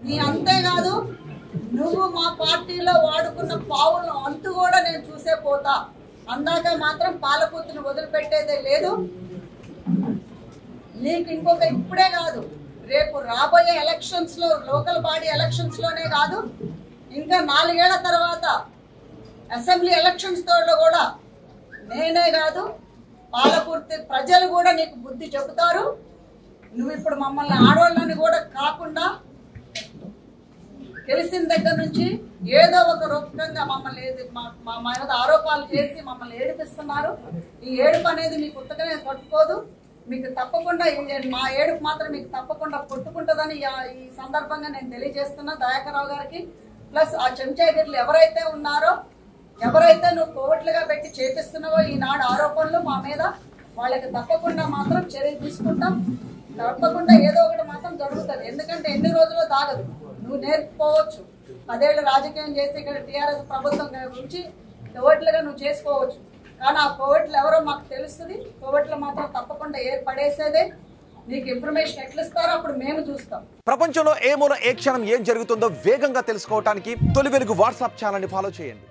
నీ అంతేకాదు నువ్వు మా పార్టీలో వాడుకున్న పావులను అంతు కూడా నేను చూసే పోతా. అందాక మాత్రం పాలకూతుని వదిలిపెట్టేదే లేదు. నీకు ఇంకొక ఇప్పుడే కాదు, రేపు రాబోయే ఎలక్షన్స్ లో, లోకల్ బాడీ ఎలక్షన్స్ లోనే కాదు, ఇంకా 4 ఏళ్ల తర్వాత అసెంబ్లీ ఎలక్షన్స్ తోడు కూడా నేనే కాదు, పాలకుర్తి ప్రజలు కూడా నీకు బుద్ధి చెబుతారు. నువ్వు ఇప్పుడు మమ్మల్ని ఆడవాళ్ళని కూడా కాకుండా తెలిసిన దగ్గర నుంచి ఏదో ఒక రూపకంగా మమ్మల్ని మా మీద ఆరోపణలు చేసి మమ్మల్ని ఏడిపిస్తున్నారు. ఈ ఏడుపు అనేది మీకు ఉత్తగానే కొట్టుకోదు. మీకు తప్పకుండా మా ఏడుపు మాత్రం మీకు తప్పకుండా కొట్టుకుంటుందని ఈ సందర్భంగా నేను తెలియజేస్తున్నా దయాకర్ రావు గారికి. ప్లస్ ఆ చెంచాగిరిలు ఎవరైతే ఉన్నారో, ఎవరైతే నువ్వు కోవట్లుగా పెట్టి చేపిస్తున్నావో ఈనాడు ఆరోపణలు మా మీద, వాళ్ళకి తప్పకుండా మాత్రం చర్య తీసుకుంటాం. తప్పకుండా ఏదో ఒకటి మాత్రం జరుగుతుంది. ఎందుకంటే ఎన్ని రోజులు దాగదు. నువ్వు నేర్చుకోవచ్చు, 10 ఏళ్ళు రాజకీయం చేసి ఇక్కడ టీఆర్ఎస్ ప్రభుత్వం గురించి కోవట్లుగా నువ్వు చేసుకోవచ్చు. కానీ ఆ కోవట్లు ఎవరో మాకు తెలుస్తుంది. కోవట్లు మాత్రం తప్పకుండా ఏర్పడేసేదే. నీకు ఇన్ఫర్మేషన్ ఎట్లా ఇస్తారో అప్పుడు మేము చూస్తాం. ప్రపంచంలో ఏ మూల ఏ క్షణం ఏం జరుగుతుందో వేగంగా తెలుసుకోవడానికి తొలి వెలుగు వాట్సాప్ ఛానల్ని ఫాలో చేయండి.